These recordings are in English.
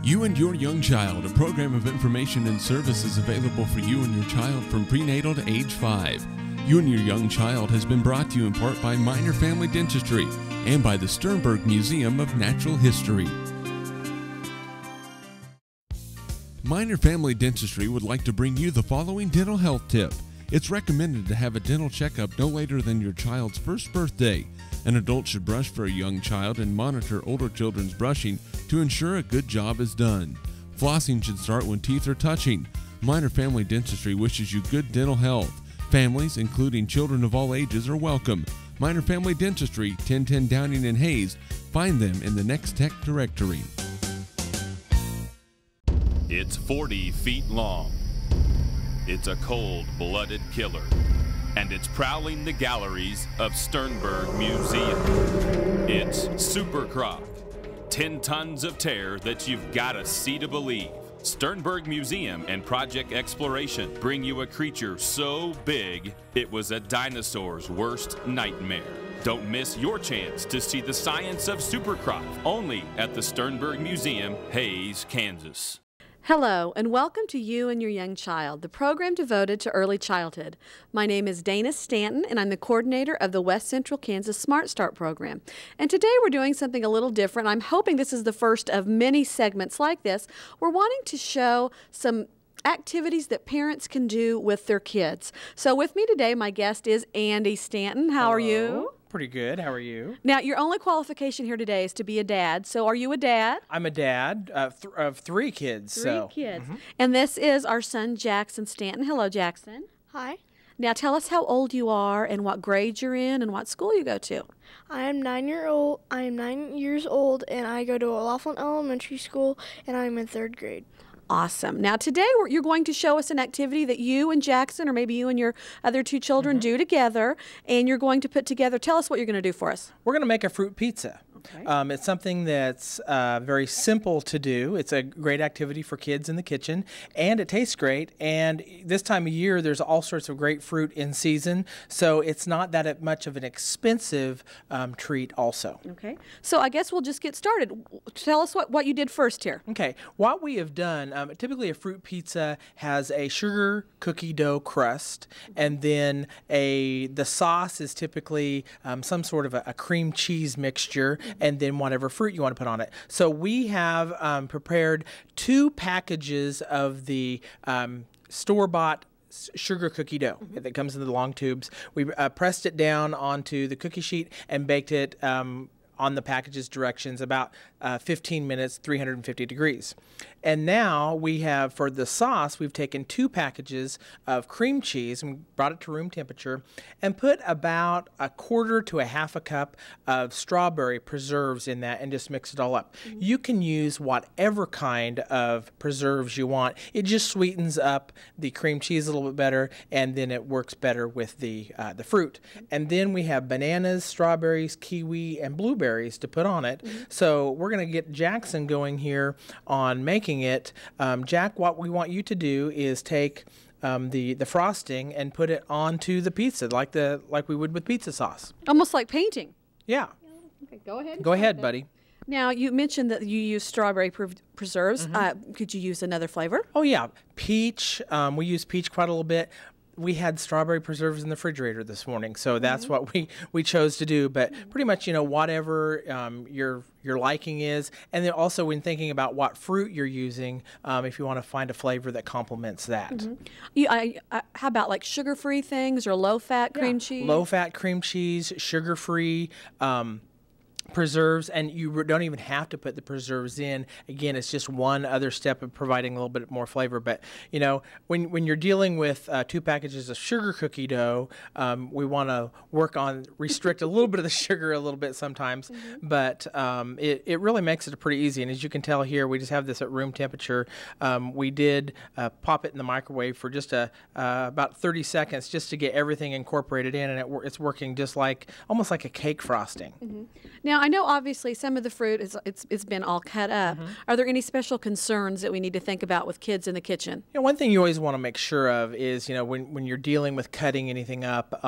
You and Your Young Child, a program of information and services available for you and your child from prenatal to age 5. You and Your Young Child has been brought to you in part by Minor Family Dentistry and by the Sternberg Museum of Natural History. Minor Family Dentistry would like to bring you the following dental health tip. It's recommended to have a dental checkup no later than your child's first birthday. An adult should brush for a young child and monitor older children's brushing to ensure a good job is done. Flossing should start when teeth are touching. Minor Family Dentistry wishes you good dental health. Families, including children of all ages, are welcome. Minor Family Dentistry, 1010 Downing and Hayes. Find them in the Next Tech directory. It's 40 feet long. It's a cold-blooded killer, and it's prowling the galleries of Sternberg Museum. It's Super Croc, 10 tons of terror that you've got to see to believe. Sternberg Museum and Project Exploration bring you a creature so big it was a dinosaur's worst nightmare. Don't miss your chance to see the science of Super Croc, only at the Sternberg Museum, Hayes, Kansas. Hello, and welcome to You and Your Young Child, the program devoted to early childhood. My name is Dana Stanton, and I'm the coordinator of the West Central Kansas Smart Start program. And today we're doing something a little different. I'm hoping this is the first of many segments like this. We're wanting to show some activities that parents can do with their kids. So with me today, my guest is Andy Stanton. How are you? Pretty good. How are you? Now, your only qualification here today is to be a dad. So are you a dad? I'm a dad of 3 kids. Three kids. And this is our son, Jackson Stanton. Hello, Jackson. Hi. Now, tell us how old you are and what grade you're in and what school you go to. I am 9 years old, and I go to Laughlin Elementary School, and I'm in 3rd grade. Awesome. Now, today you're going to show us an activity that you and Jackson, or maybe you and your other 2 children, do together, and you're going to put together. Tell us what you're going to do for us. We're going to make a fruit pizza. Okay. It's something that's very simple to do. It's a great activity for kids in the kitchen, and it tastes great. And this time of year, there's all sorts of great fruit in season, so it's not that much of an expensive treat also. Okay. So I guess we'll just get started. Tell us what you did first here. Okay. What we have done, typically a fruit pizza has a sugar cookie dough crust, and then the sauce is typically some sort of a cream cheese mixture, and then whatever fruit you want to put on it. So we have prepared 2 packages of the store-bought sugar cookie dough that comes in the long tubes. We pressed it down onto the cookie sheet and baked it on the package's directions about 15 minutes, 350 degrees. And now we have, for the sauce, we've taken 2 packages of cream cheese and brought it to room temperature and put about 1/4 to 1/2 cup of strawberry preserves in that and just mix it all up. You can use whatever kind of preserves you want. It just sweetens up the cream cheese a little bit better, and then it works better with the fruit. And then we have bananas, strawberries, kiwi, and blueberries to put on it. So we're going to get Jackson going here on making it. Jack, what we want you to do is take the frosting and put it onto the pizza like we would with pizza sauce. Almost like painting. Yeah. Okay, go ahead. Go ahead, buddy. Now, you mentioned that you use strawberry preserves. Could you use another flavor? Oh, yeah. Peach. We use peach quite a little bit. We had strawberry preserves in the refrigerator this morning, so that's what we chose to do. But pretty much, whatever your liking is, and then also when thinking about what fruit you're using, if you want to find a flavor that complements that. How about like sugar-free things or low-fat cream cheese? Low-fat cream cheese, sugar-free. Preserves, and you don't even have to put the preserves in. Again, it's just one other step of providing a little bit more flavor. But when you're dealing with 2 packages of sugar cookie dough, we want to restrict a little bit of the sugar a little bit sometimes. But it really makes it pretty easy. And as you can tell here, we just have this at room temperature. We did pop it in the microwave for just about 30 seconds just to get everything incorporated in, and it's working just almost like a cake frosting. Now, I know obviously some of the fruit it's been all cut up. Are there any special concerns that we need to think about with kids in the kitchen? One thing you always want to make sure of is, when you're dealing with cutting anything up,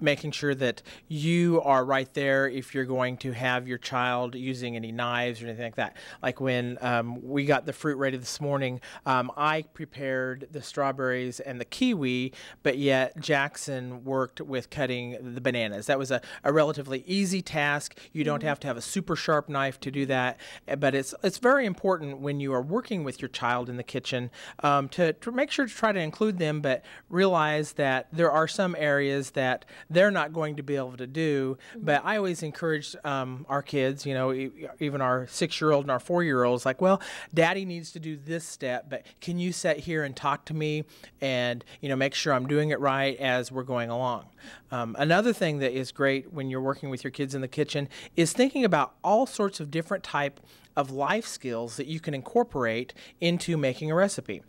making sure that you are right there if you're going to have your child using any knives or anything like that. Like when we got the fruit ready this morning, I prepared the strawberries and the kiwi, but yet Jackson worked with cutting the bananas. That was a relatively easy task. You don't have to have a super sharp knife to do that, but it's very important when you are working with your child in the kitchen to make sure to try to include them, but realize that there are some areas that they're not going to be able to do. But I always encourage our kids, you know, even our 6-year-old and our 4-year-olds, like, well, Daddy needs to do this step, but can you sit here and talk to me and, you know, make sure I'm doing it right as we're going along. Another thing that is great when you're working with your kids in the kitchen is thinking about all sorts of different type of life skills that you can incorporate into making a recipe.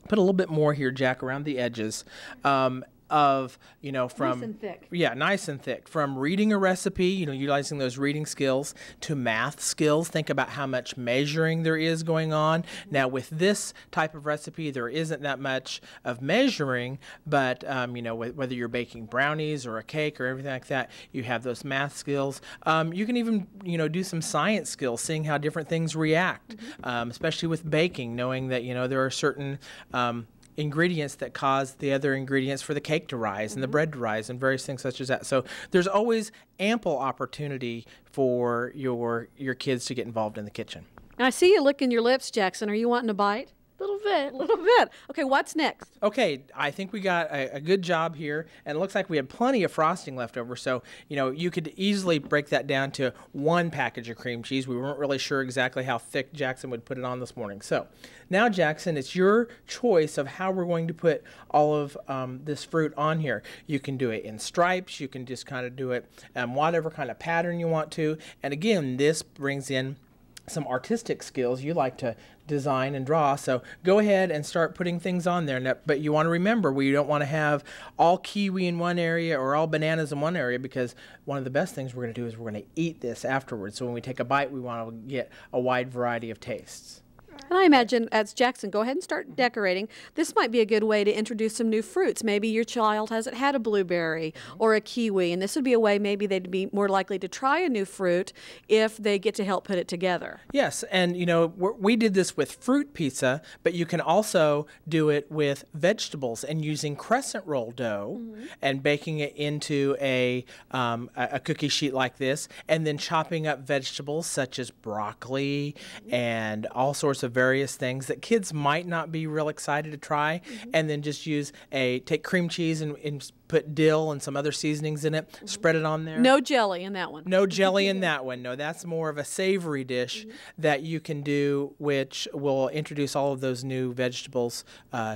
Put a little bit more here, Jack, around the edges. Of, you know, from nice and thick. Yeah, nice and thick. From reading a recipe, you know, utilizing those reading skills, to math skills. Think about how much measuring there is going on. Now, with this type of recipe, there isn't that much of measuring, but you know, whether you're baking brownies or a cake or everything like that, you have those math skills. You can even, you know, do some science skills, seeing how different things react, especially with baking, knowing that, you know, there are certain ingredients that cause the other ingredients for the cake to rise and the bread to rise and various things such as that. So there's always ample opportunity for your kids to get involved in the kitchen. I see you licking your lips, Jackson. Are you wanting a bite? Little bit. A little bit. Okay, what's next? Okay, I think we got a good job here, and it looks like we had plenty of frosting left over, so, you know, you could easily break that down to 1 package of cream cheese. We weren't really sure exactly how thick Jackson would put it on this morning. So now, Jackson, it's your choice of how we're going to put all of this fruit on here. You can do it in stripes. You can just kind of do it whatever kind of pattern you want to. And again, this brings in some artistic skills you like to design and draw, so go ahead and start putting things on there. But you want to remember, we don't want to have all kiwi in one area or all bananas in one area, because one of the best things we're going to do is we're going to eat this afterwards. So when we take a bite, we want to get a wide variety of tastes. And I imagine, as Jackson, go ahead and start decorating. This might be a good way to introduce some new fruits. Maybe your child hasn't had a blueberry or a kiwi, and this would be a way maybe they'd be more likely to try a new fruit if they get to help put it together. Yes, and you know, we did this with fruit pizza, but you can also do it with vegetables and using crescent roll dough and baking it into a cookie sheet like this, and then chopping up vegetables such as broccoli and all sorts of various things that kids might not be real excited to try, and then just take cream cheese and put dill and some other seasonings in it, spread it on there. No jelly in that one. No jelly in that one. No, that's more of a savory dish that you can do, which will introduce all of those new vegetables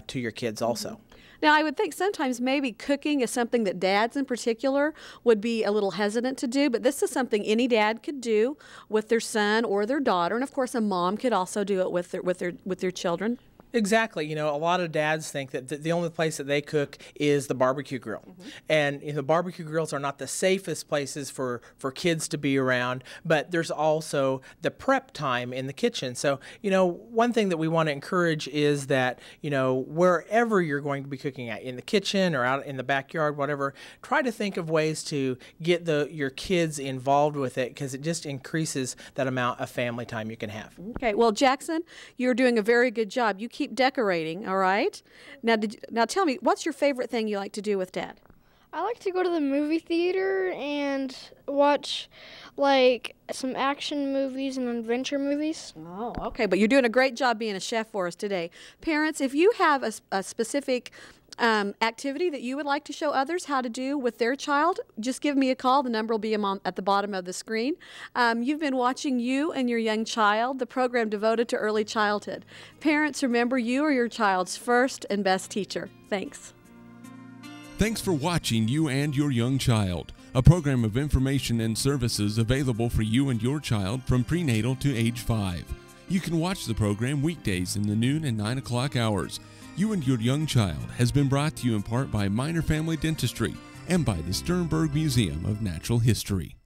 to your kids also. Now, I would think sometimes maybe cooking is something that dads in particular would be a little hesitant to do, but this is something any dad could do with their son or their daughter, and of course a mom could also do it with their children. Exactly. You know, a lot of dads think that the only place that they cook is the barbecue grill. And you know, barbecue grills are not the safest places for kids to be around, but there's also the prep time in the kitchen. So, you know, one thing that we want to encourage is that, you know, wherever you're going to be cooking at, in the kitchen or out in the backyard, whatever, try to think of ways to get your kids involved with it, because it just increases that amount of family time you can have. Okay. Well, Jackson, you're doing a very good job. You keep decorating, all right? Now tell me, what's your favorite thing you like to do with Dad? I like to go to the movie theater and watch like some action movies and adventure movies. Oh, okay. But you're doing a great job being a chef for us today. Parents, if you have a specific activity that you would like to show others how to do with their child, just give me a call. The number will be at the bottom of the screen. You've been watching You and Your Young Child, the program devoted to early childhood. Parents, remember, you are your child's first and best teacher. Thanks. Thanks for watching You and Your Young Child, a program of information and services available for you and your child from prenatal to age 5. You can watch the program weekdays in the noon and 9 o'clock hours. You and Your Young Child has been brought to you in part by Minor Family Dentistry and by the Sternberg Museum of Natural History.